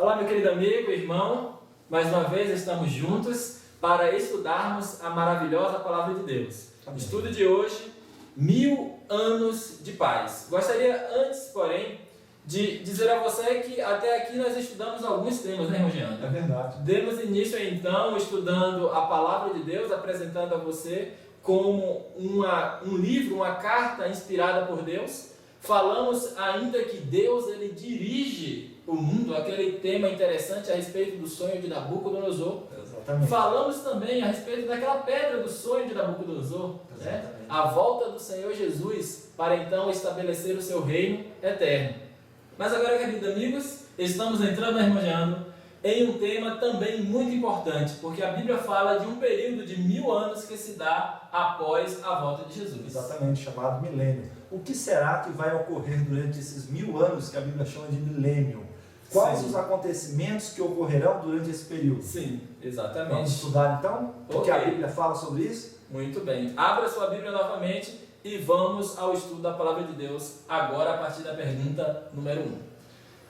Olá, meu querido amigo, irmão, mais uma vez estamos juntos para estudarmos a maravilhosa Palavra de Deus. O estudo de hoje, 1000 anos de paz. Gostaria antes, porém, de dizer a você que até aqui nós estudamos alguns temas, né, Rogiano? É verdade. Demos início, então, estudando a Palavra de Deus, apresentando a você como um livro, uma carta inspirada por Deus. Falamos ainda que Deus ele dirige o mundo, aquele tema interessante a respeito do sonho de Nabucodonosor. Exatamente. Falamos também a respeito daquela pedra do sonho de Nabucodonosor, né? A volta do Senhor Jesus para então estabelecer o seu reino eterno. Mas agora, queridos amigos, estamos entrando, irmãos, em um tema também muito importante, porque a Bíblia fala de um período de 1000 anos que se dá após a volta de Jesus. Exatamente, chamado milênio. O que será que vai ocorrer durante esses 1000 anos que a Bíblia chama de milênio? Quais Sim. os acontecimentos que ocorrerão durante esse período? Sim, exatamente. Vamos estudar então? O que a Ok. Bíblia fala sobre isso? Muito bem. Abra sua Bíblia novamente e vamos ao estudo da Palavra de Deus, agora a partir da pergunta número 1.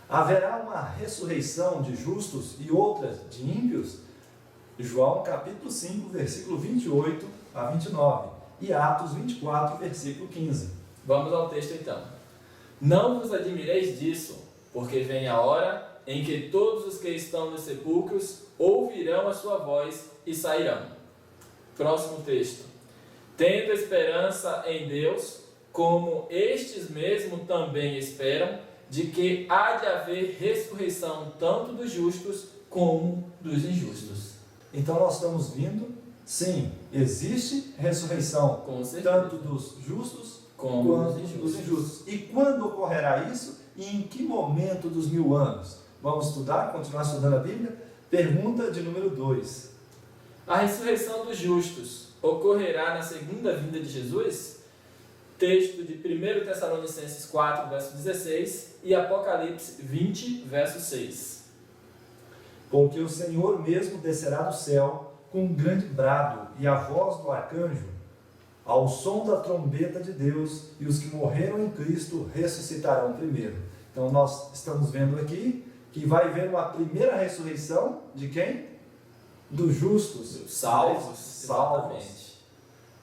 Haverá uma ressurreição de justos e outras de ímpios? João capítulo 5, versículo 28 a 29 e Atos 24, versículo 15. Vamos ao texto então. Não vos admireis disso, porque vem a hora em que todos os que estão nos sepulcros ouvirão a sua voz e sairão. Próximo texto. Tendo esperança em Deus, como estes mesmo também esperam, de que há de haver ressurreição tanto dos justos como dos injustos. Então nós estamos vindo, sim, existe ressurreição Com certeza. tanto dos justos Como quanto dos dos injustos. injustos. E quando ocorrerá isso? E em que momento dos 1000 anos? Vamos estudar, continuar estudando a Bíblia? Pergunta de número 2. A ressurreição dos justos ocorrerá na segunda vinda de Jesus? Texto de 1 Tessalonicenses 4, verso 16 e Apocalipse 20, verso 6. Porque o Senhor mesmo descerá do céu com um grande brado e a voz do arcanjo, ao som da trombeta de Deus, e os que morreram em Cristo ressuscitarão primeiro. Então nós estamos vendo aqui que vai haver uma primeira ressurreição de quem? Dos justos, Salvos, salvos. exatamente.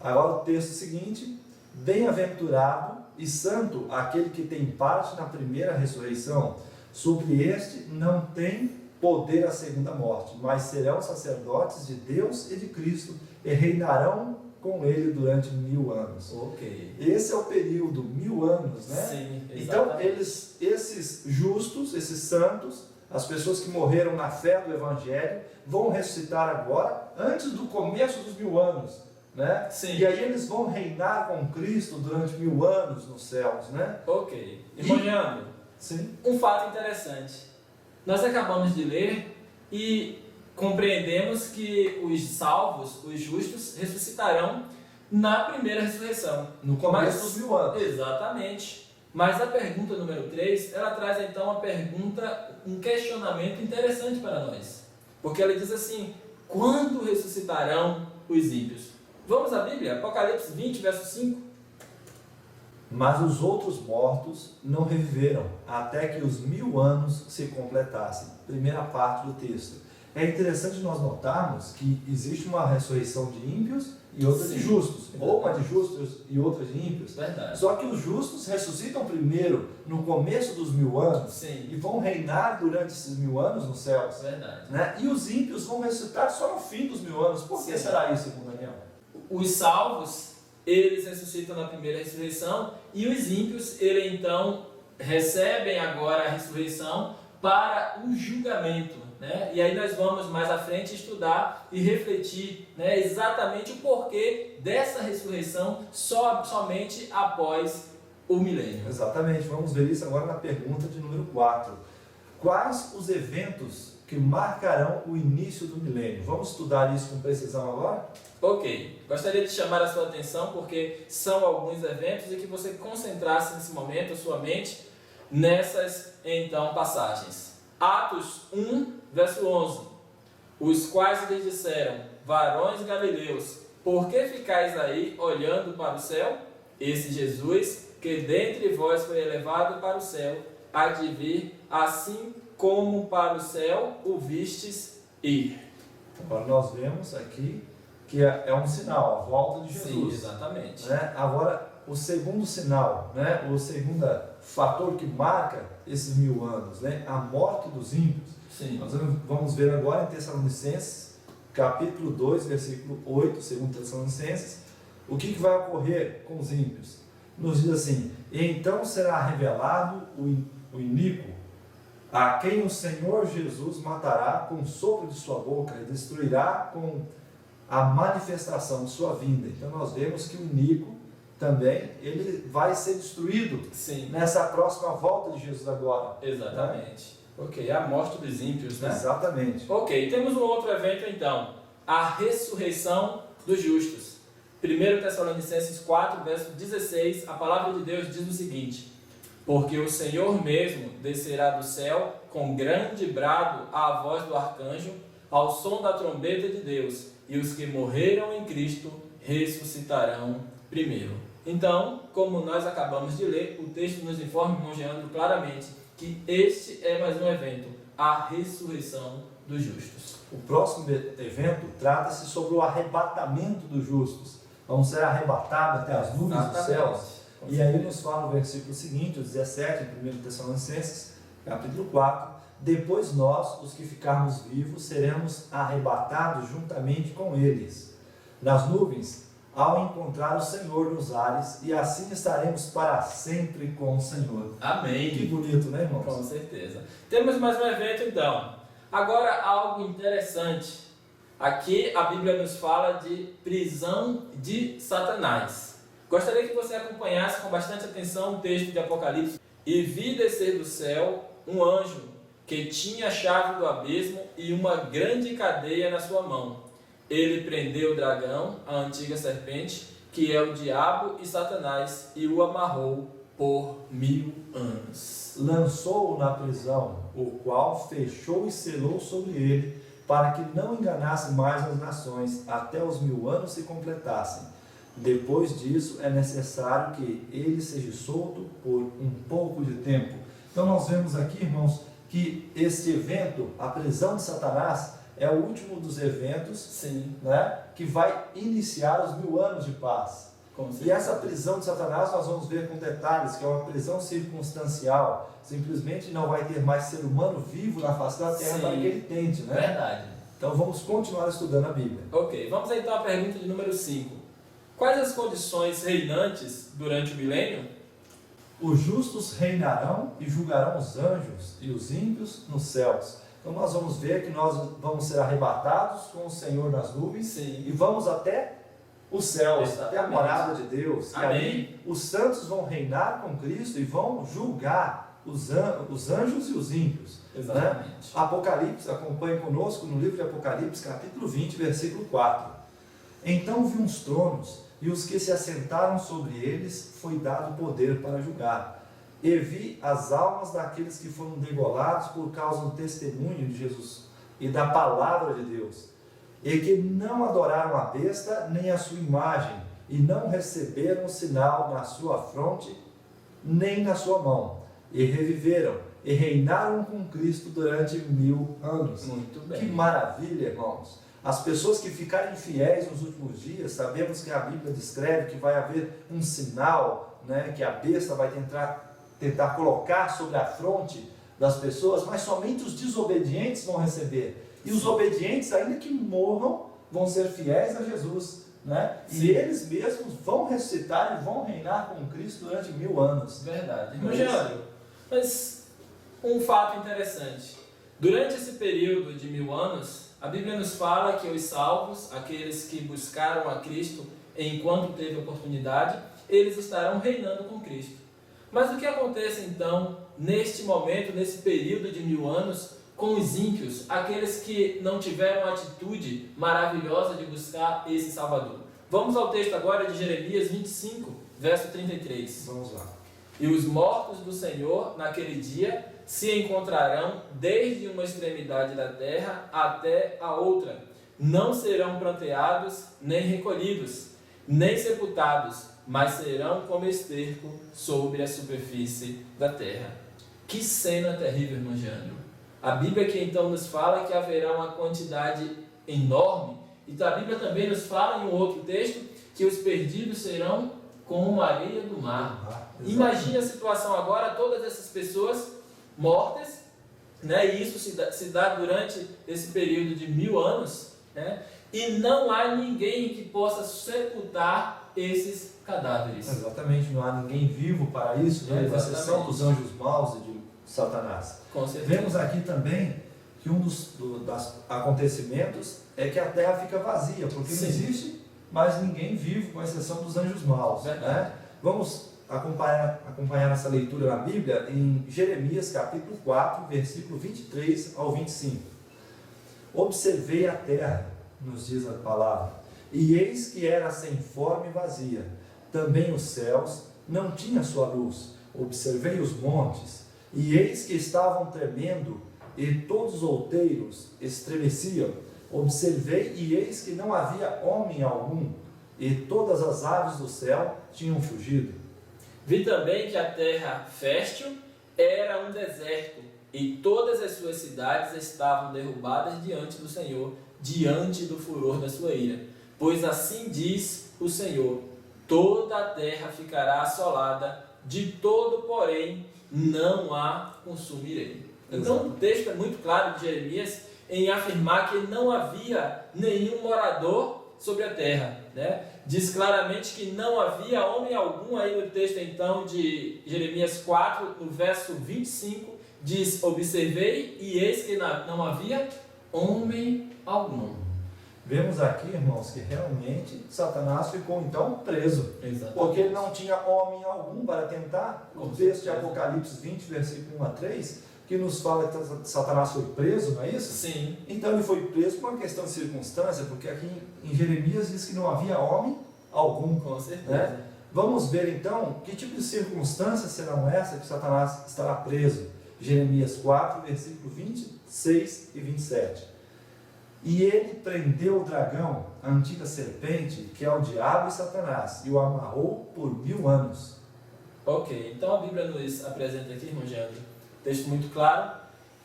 Agora o texto seguinte: bem-aventurado e santo aquele que tem parte na primeira ressurreição. Sobre este não tem poder a segunda morte, mas serão sacerdotes de Deus e de Cristo e reinarão com ele durante 1000 anos. Ok. Esse é o período, 1000 anos, né? Sim, Então, exatamente. esses justos, esses santos, as pessoas que morreram na fé do Evangelho, vão ressuscitar agora, antes do começo dos 1000 anos, né? Sim. E aí eles vão reinar com Cristo durante 1000 anos nos céus, né? Ok. Irmão Jean, Sim. um fato interessante. Nós acabamos de ler e compreendemos que os salvos, os justos, ressuscitarão na primeira ressurreição. No começo dos 1000 anos. Exatamente. Mas a pergunta número 3, ela traz então uma pergunta, um questionamento interessante para nós. Porque ela diz assim: quando ressuscitarão os ímpios? Vamos à Bíblia? Apocalipse 20, verso 5. Mas os outros mortos não reviveram, até que os 1000 anos se completassem. Primeira parte do texto. É interessante nós notarmos que existe uma ressurreição de ímpios e outra de Sim. justos. Ou uma de justos e outra de ímpios. Verdade. Só que os justos ressuscitam primeiro no começo dos 1000 anos Sim. e vão reinar durante esses 1000 anos nos céus. Verdade. Né? E os ímpios vão ressuscitar só no fim dos 1000 anos. Por que Sim. será isso, irmão Daniel? Os salvos, eles ressuscitam na primeira ressurreição, e os ímpios, eles então recebem agora a ressurreição para o julgamento, né? E aí nós vamos mais à frente estudar e refletir, né, exatamente o porquê dessa ressurreição somente após o milênio. Exatamente, vamos ver isso agora na pergunta de número 4. Quais os eventos que marcarão o início do milênio? Vamos estudar isso com precisão agora? Ok, gostaria de chamar a sua atenção porque são alguns eventos e que você concentrasse nesse momento a sua mente nessas então passagens. Atos 1, verso 11. Os quais lhes disseram: varões galileus, por que ficais aí olhando para o céu? Esse Jesus, que dentre vós foi elevado para o céu, há de vir assim como para o céu o vistes ir. Agora nós vemos aqui que é um sinal, a volta de Jesus. Sim, exatamente. Né? Agora, o segundo sinal, né? O segundo fator que marca esses 1000 anos, né? A morte dos ímpios. Sim. Nós vamos ver agora em Tessalonicenses, capítulo 2, versículo 8, segundo Tessalonicenses, o que vai ocorrer com os ímpios. Nos diz assim: então será revelado o iníquo, a quem o Senhor Jesus matará com o sopro de sua boca e destruirá com a manifestação de sua vinda. Então nós vemos que o iníquo também ele vai ser destruído. Sim. Nessa próxima volta de Jesus agora. Exatamente. Ok, a morte dos ímpios, né? Exatamente. Ok, temos um outro evento então, a ressurreição dos justos. 1 Tessalonicenses 4, verso 16, a palavra de Deus diz o seguinte: porque o Senhor mesmo descerá do céu com grande brado à voz do arcanjo, ao som da trombeta de Deus, e os que morreram em Cristo ressuscitarão primeiro. Então, como nós acabamos de ler, o texto nos informa, irmão Geandro, claramente que este é mais um evento, a ressurreição dos justos. O próximo evento trata-se sobre o arrebatamento dos justos. Vamos ser arrebatados até as nuvens dos céus. E aí nos fala o versículo seguinte, o 17, em 1 Tessalonicenses, capítulo 4, depois nós, os que ficarmos vivos, seremos arrebatados juntamente com eles, nas nuvens, ao encontrar o Senhor nos ares, e assim estaremos para sempre com o Senhor. Amém. Que bonito, né, irmãos? Com certeza. Temos mais um evento então. Agora algo interessante. Aqui a Bíblia nos fala de prisão de Satanás. Gostaria que você acompanhasse com bastante atenção o texto de Apocalipse. E vi descer do céu um anjo que tinha a chave do abismo e uma grande cadeia na sua mão. Ele prendeu o dragão, a antiga serpente, que é o diabo e Satanás, e o amarrou por 1000 anos. Lançou-o na prisão, o qual fechou e selou sobre ele, para que não enganasse mais as nações, até os 1000 anos se completassem. Depois disso, é necessário que ele seja solto por um pouco de tempo. Então nós vemos aqui, irmãos, que este evento, a prisão de Satanás, é o último dos eventos. Sim. Né, que vai iniciar os 1000 anos de paz. E essa prisão de Satanás nós vamos ver com detalhes, que é uma prisão circunstancial. Simplesmente não vai ter mais ser humano vivo na face da terra. Sim. Para que ele tente, né? Verdade. Então vamos continuar estudando a Bíblia. Ok, vamos então à pergunta de número 5. Quais as condições reinantes durante o milênio? Os justos reinarão e julgarão os anjos e os ímpios nos céus. Então nós vamos ver que nós vamos ser arrebatados com o Senhor nas nuvens. Sim. E vamos até os céus, exatamente, até a morada de Deus. Amém. E aí os santos vão reinar com Cristo e vão julgar os anjos e os ímpios. Exatamente. Né? Apocalipse, acompanhe conosco no livro de Apocalipse, capítulo 20, versículo 4. Então vi uns tronos, e os que se assentaram sobre eles foi dado poder para julgar. E vi as almas daqueles que foram degolados por causa do testemunho de Jesus e da palavra de Deus, e que não adoraram a besta nem a sua imagem, e não receberam o sinal na sua fronte nem na sua mão, e reviveram e reinaram com Cristo durante 1000 anos. Muito bem. Que maravilha, irmãos! As pessoas que ficarem fiéis nos últimos dias, sabemos que a Bíblia descreve que vai haver um sinal, né, que a besta vai tentar colocar sobre a fronte das pessoas, mas somente os desobedientes vão receber. E os obedientes, ainda que morram, vão ser fiéis a Jesus, né? E eles mesmos vão ressuscitar e vão reinar com Cristo durante 1000 anos. Verdade. Irmão Geandro, mas um fato interessante. Durante esse período de 1000 anos, a Bíblia nos fala que os salvos, aqueles que buscaram a Cristo enquanto teve oportunidade, eles estarão reinando com Cristo. Mas o que acontece então, neste momento, nesse período de 1000 anos, com os ímpios, aqueles que não tiveram a atitude maravilhosa de buscar esse Salvador? Vamos ao texto agora de Jeremias 25, verso 33. Vamos lá. E os mortos do Senhor, naquele dia, se encontrarão desde uma extremidade da terra até a outra. Não serão pranteados, nem recolhidos, nem sepultados, mas serão como esterco sobre a superfície da terra. Que cena terrível, irmão Geandro. A Bíblia que então nos fala que haverá uma quantidade enorme, e a Bíblia também nos fala em um outro texto que os perdidos serão como a areia do mar. Imagine a situação agora, todas essas pessoas mortas, né? E isso se dá durante esse período de 1000 anos, né? E não há ninguém que possa sepultar esses cadáveres. Exatamente, não há ninguém vivo para isso, né? Com exceção dos anjos maus e de Satanás. Com certeza. Vemos aqui também que um dos acontecimentos é que a terra fica vazia, porque Sim. não existe mais ninguém vivo, com exceção dos anjos maus. Né? Vamos acompanhar essa leitura na Bíblia em Jeremias capítulo 4, versículo 23 ao 25. Observei a terra, nos diz a palavra, e eis que era sem forma e vazia. Também os céus não tinham sua luz. Observei os montes, e eis que estavam tremendo, e todos os outeiros estremeciam. Observei, e eis que não havia homem algum, e todas as aves do céu tinham fugido. Vi também que a terra fértil era um deserto, e todas as suas cidades estavam derrubadas diante do Senhor, diante do furor da sua ira. Pois assim diz o Senhor: toda a terra ficará assolada, de todo, porém, não a consumirei. Então o texto é muito claro de Jeremias em afirmar que não havia nenhum morador sobre a terra, né? Diz claramente que não havia homem algum. Aí no texto então de Jeremias 4, no verso 25, diz: observei e eis que não havia homem algum. Vemos aqui, irmãos, que realmente Satanás ficou então preso. Exatamente. Porque ele não tinha homem algum para tentar. O texto de Apocalipse 20, versículo 1 a 3, que nos fala que Satanás foi preso, não é isso? Sim. Então ele foi preso por uma questão de circunstância, porque aqui em Jeremias diz que não havia homem algum. Com certeza. Né? Vamos ver então que tipo de circunstâncias serão essas que Satanás estará preso. Jeremias 4, versículo 26 e 27. E ele prendeu o dragão, a antiga serpente, que é o diabo e Satanás, e o amarrou por 1000 anos. Ok, então a Bíblia nos apresenta aqui, irmão Geandro, texto muito claro,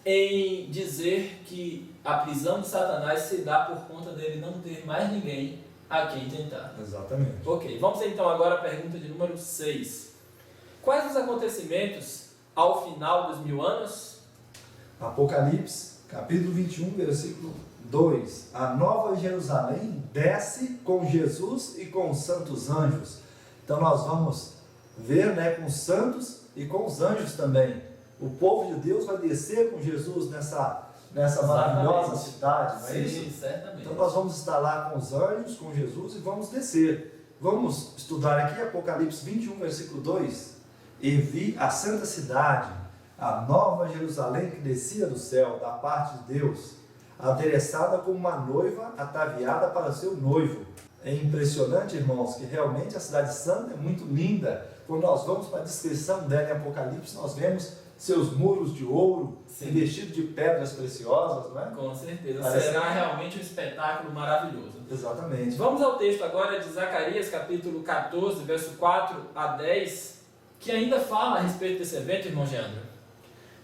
em dizer que a prisão de Satanás se dá por conta dele não ter mais ninguém a quem tentar. Exatamente. Ok, vamos então agora à pergunta de número 6. Quais os acontecimentos ao final dos 1000 anos? Apocalipse, capítulo 21, versículo 2. A nova Jerusalém desce com Jesus e com os santos anjos. Então nós vamos ver, né, com os santos e com os anjos também. O povo de Deus vai descer com Jesus nessa maravilhosa cidade, não é isso? Sim, certamente. Então nós vamos estar lá com os anjos, com Jesus, e vamos descer. Vamos estudar aqui Apocalipse 21, versículo 2. E vi a santa cidade, a nova Jerusalém que descia do céu, da parte de Deus, adereçada como uma noiva ataviada para seu noivo. É impressionante, irmãos, que realmente a cidade santa é muito linda. Quando nós vamos para a descrição dela em Apocalipse, nós vemos seus muros de ouro, revestidos de pedras preciosas, não é? Com certeza. Parece Será realmente um espetáculo maravilhoso. Exatamente. Vamos ao texto agora de Zacarias, capítulo 14, verso 4 a 10, que ainda fala a respeito desse evento, irmão Geandro.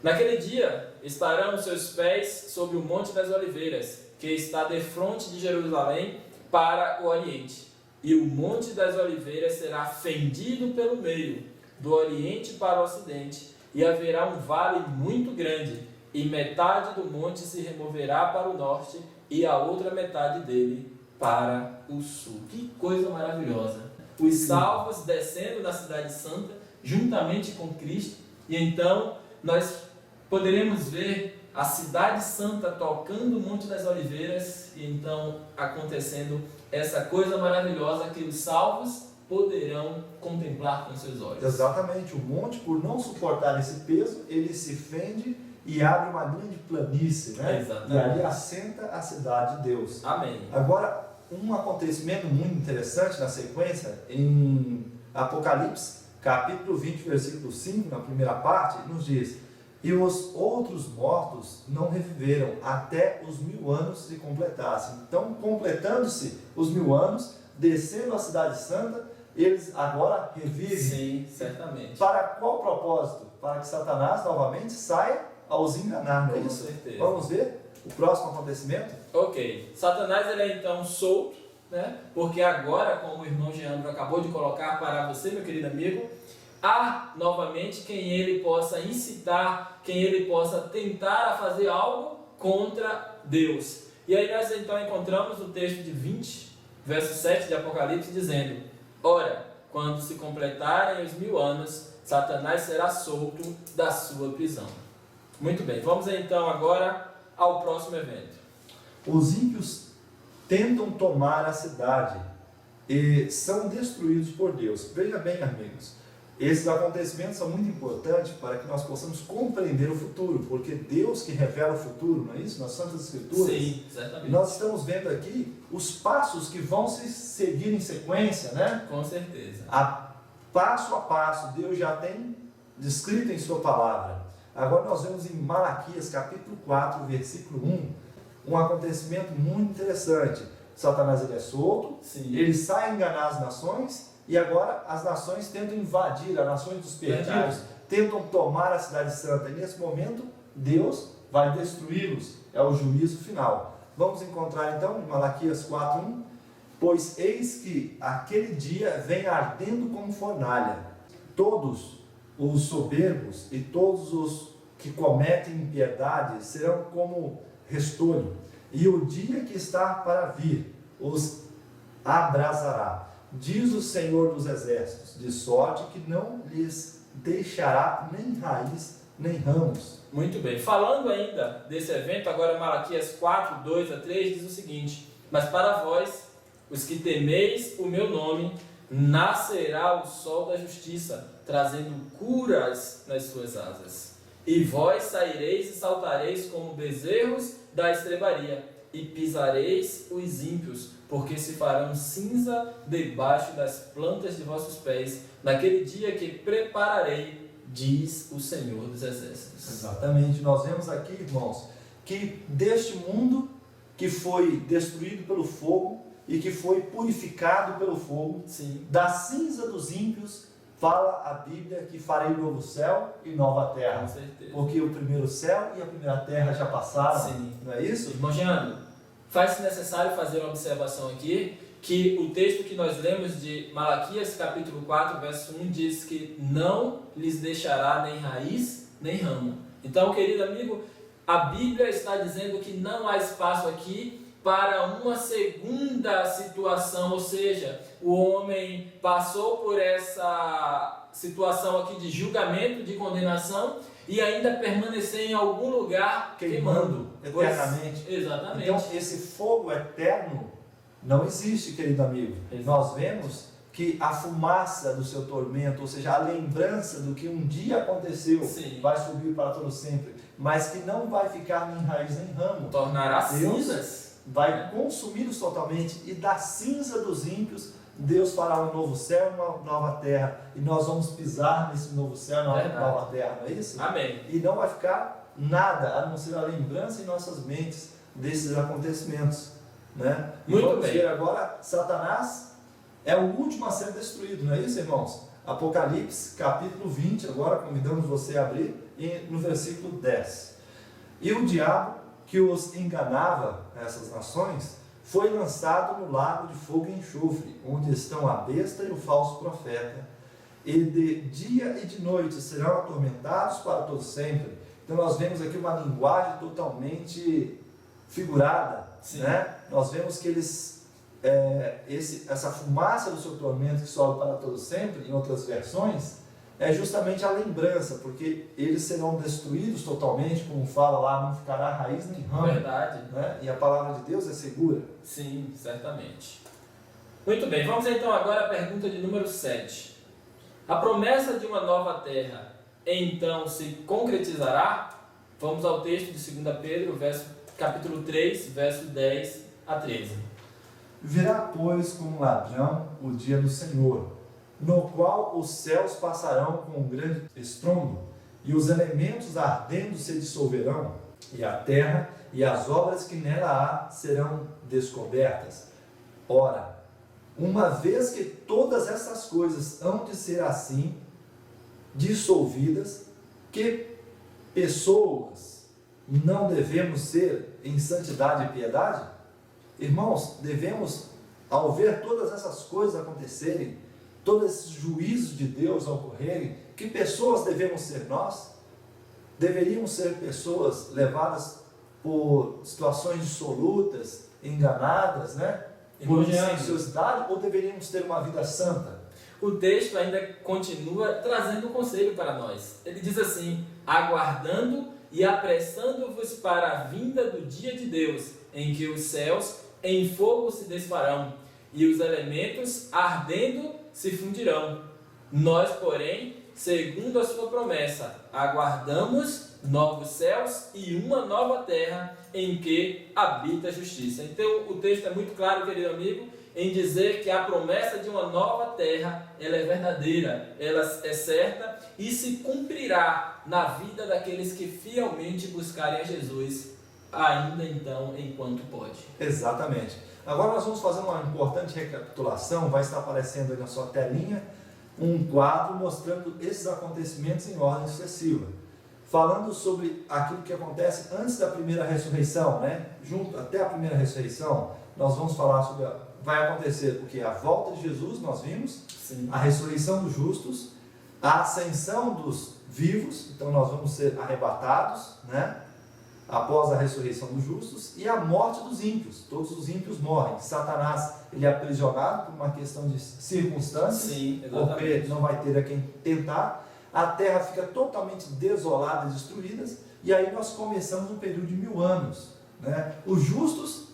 Naquele dia estarão os seus pés sobre o Monte das Oliveiras, que está defronte de Jerusalém para o Oriente. E o Monte das Oliveiras será fendido pelo meio, do Oriente para o Ocidente, e haverá um vale muito grande, e metade do monte se removerá para o norte, e a outra metade dele para o sul. Que coisa maravilhosa! Os salvos descendo na cidade santa, juntamente com Cristo, e então nós poderemos ver a cidade santa tocando o Monte das Oliveiras, e então acontecendo essa coisa maravilhosa que os salvos poderão contemplar com seus olhos. Exatamente, o monte, por não suportar esse peso, ele se fende e abre uma grande planície, né? Exatamente. E ali assenta a cidade de Deus. Amém. Agora, um acontecimento muito interessante na sequência, em Apocalipse, capítulo 20, versículo 5, na primeira parte, nos diz: e os outros mortos não reviveram até os 1000 anos se completassem. Então, completando-se os 1000 anos, descendo a cidade santa, eles agora revivem. Sim, certamente. Para qual propósito? Para que Satanás novamente saia a os enganar, não é Com isso? certeza. Vamos ver o próximo acontecimento? Ok, Satanás ele é então solto, né? Porque agora, como o irmão Geandro acabou de colocar para você, meu querido amigo, há novamente quem ele possa incitar, quem ele possa tentar a fazer algo contra Deus. E aí nós então encontramos o texto de 20, verso 7 de Apocalipse, dizendo: ora, quando se completarem os 1000 anos, Satanás será solto da sua prisão. Muito bem, vamos então agora ao próximo evento. Os ímpios tentam tomar a cidade e são destruídos por Deus. Veja bem, amigos, esses acontecimentos são muito importantes para que nós possamos compreender o futuro, porque Deus que revela o futuro, não é isso? Nas Santas Escrituras. Sim, exatamente. E nós estamos vendo aqui os passos que vão se seguir em sequência, né? Com certeza. Passo a passo, Deus já tem descrito em sua palavra. Agora nós vemos em Malaquias capítulo 4, versículo 1, um acontecimento muito interessante. Satanás ele é solto, Sim. ele sai a enganar as nações, e agora as nações tentam invadir, as nações dos perdidos, Verdade. tentam tomar a cidade santa, e nesse momento Deus vai destruí-los, é o juízo final. Vamos encontrar então em Malaquias 4:1, pois eis que aquele dia vem ardendo como fornalha, todos os soberbos e todos os que cometem impiedade serão como restolho, e o dia que está para vir os abrasará, diz o Senhor dos Exércitos, de sorte que não lhes deixará nem raiz, nem ramos. Muito bem. Falando ainda desse evento, agora Malaquias 4, 2 a 3 diz o seguinte: mas para vós, os que temeis o meu nome, nascerá o sol da justiça, trazendo curas nas suas asas. E vós saireis e saltareis como bezerros da estrebaria, e pisareis os ímpios, porque se farão cinza debaixo das plantas de vossos pés, naquele dia que prepararei, diz o Senhor dos Exércitos. Exatamente, nós vemos aqui, irmãos, que deste mundo que foi destruído pelo fogo e que foi purificado pelo fogo, Sim. da cinza dos ímpios, fala a Bíblia que farei novo céu e nova terra. Com certeza. Porque o primeiro céu e a primeira terra já passaram, Sim. não é isso? Irmão Jean, faz-se necessário fazer uma observação aqui, que o texto que nós lemos de Malaquias, capítulo 4, verso 1, diz que não lhes deixará nem raiz, nem ramo. Então, querido amigo, a Bíblia está dizendo que não há espaço aqui para uma segunda situação, ou seja, o homem passou por essa situação aqui de julgamento, de condenação, e ainda permanecer em algum lugar queimando eternamente. Exatamente. Então, esse fogo eterno não existe, querido amigo. Exato. Nós vemos que a fumaça do seu tormento, ou seja, a lembrança do que um dia aconteceu, Sim. vai subir para todo sempre, mas que não vai ficar nem raiz nem ramo. Tornará Deus cinzas. vai consumi-los totalmente, e da cinza dos ímpios Deus fará um novo céu e uma nova terra, e nós vamos pisar nesse novo céu e uma nova terra, não é isso? Amém. E não vai ficar nada a não ser a lembrança em nossas mentes desses acontecimentos, né? E Muito vamos bem. ver agora, Satanás é o último a ser destruído, não é isso, irmãos? Apocalipse capítulo 20, agora convidamos você a abrir, no versículo 10. E o diabo que os enganava, essas nações, foi lançado no lago de fogo e enxofre, onde estão a besta e o falso profeta, e de dia e de noite serão atormentados para todo sempre. Então nós vemos aqui uma linguagem totalmente figurada, né? Nós vemos que eles, essa fumaça do seu tormento que sobe para todo sempre, em outras versões, é justamente a lembrança, porque eles serão destruídos totalmente, como fala lá, não ficará raiz nem ramo. Verdade. Né? E a palavra de Deus é segura. Sim, certamente. Muito bem, vamos então agora à pergunta de número 7. A promessa de uma nova terra, então, se concretizará? Vamos ao texto de 2 Pedro, capítulo 3, verso 10 a 13. Virá, pois, como ladrão o dia do Senhor, no qual os céus passarão com um grande estrondo, e os elementos ardendo se dissolverão, e a terra e as obras que nela há serão descobertas. Ora, uma vez que todas essas coisas hão de ser assim, dissolvidas, que pessoas não devemos ser em santidade e piedade? Irmãos, devemos, ao ver todas essas coisas acontecerem, todos esses juízos de Deus ocorrerem, que pessoas devemos ser nós? Deveríamos ser pessoas levadas por situações dissolutas, enganadas, né? Por licenciosidade, ou deveríamos ter uma vida santa? O texto ainda continua trazendo um conselho para nós. Ele diz assim: aguardando e apressando-vos para a vinda do dia de Deus, em que os céus em fogo se desfarão, e os elementos ardendo se fundirão. Nós, porém, segundo a sua promessa, aguardamos novos céus e uma nova terra em que habita a justiça. Então, o texto é muito claro, querido amigo, em dizer que a promessa de uma nova terra, ela é verdadeira, ela é certa e se cumprirá na vida daqueles que fielmente buscarem a Jesus, ainda então, enquanto pode. Exatamente. Agora nós vamos fazer uma importante recapitulação, vai estar aparecendo aí na sua telinha um quadro mostrando esses acontecimentos em ordem sucessiva, falando sobre aquilo que acontece antes da primeira ressurreição, né? Até a primeira ressurreição, nós vamos falar sobre vai acontecer o que? A volta de Jesus, nós vimos. Sim. A ressurreição dos justos, a ascensão dos vivos, então nós vamos ser arrebatados, né? Após a ressurreição dos justos, e a morte dos ímpios. Todos os ímpios morrem. Satanás, ele é aprisionado por uma questão de circunstâncias. Sim, porque não vai ter a quem tentar. A terra fica totalmente desolada e destruída, e aí nós começamos um período de 1000 anos, né? Os justos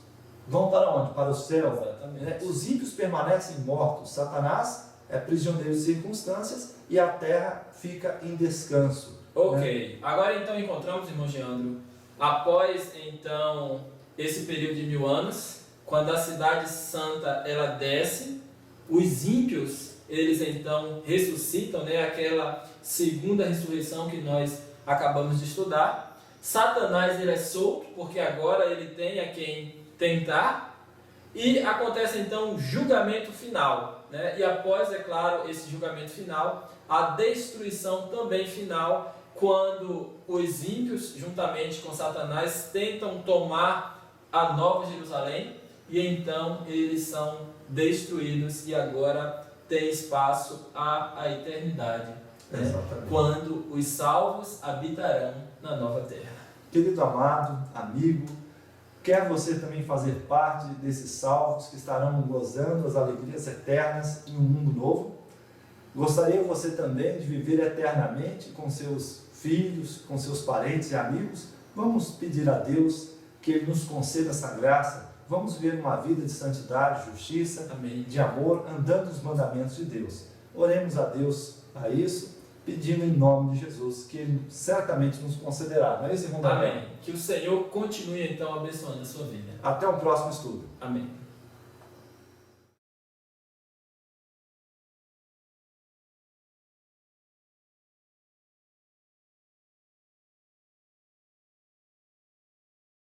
vão para onde? Para o céu. Né? Os ímpios permanecem mortos. Satanás é prisioneiro de circunstâncias e a terra fica em descanso. Ok, né? Agora então encontramos, irmão Geandro, após então esse período de 1000 anos, quando a cidade santa ela desce, os ímpios eles então ressuscitam, né? Aquela segunda ressurreição que nós acabamos de estudar. Satanás ele é solto, porque agora ele tem a quem tentar, e acontece então o julgamento final, né? E após, é claro, esse julgamento final, a destruição também final, quando os ímpios, juntamente com Satanás, tentam tomar a Nova Jerusalém, e então eles são destruídos, e agora tem espaço à eternidade, né? Quando os salvos habitarão na nova terra. Querido amado, amigo, quer você também fazer parte desses salvos que estarão gozando as alegrias eternas em um mundo novo? Gostaria você também de viver eternamente com seus filhos, com seus parentes e amigos? Vamos pedir a Deus que Ele nos conceda essa graça. Vamos viver uma vida de santidade, justiça, Amém. De amor, andando nos mandamentos de Deus. Oremos a Deus a isso, pedindo em nome de Jesus, que Ele certamente nos concederá. Não é isso, irmão? Amém. Que o Senhor continue então abençoando a sua vida. Até o próximo estudo. Amém.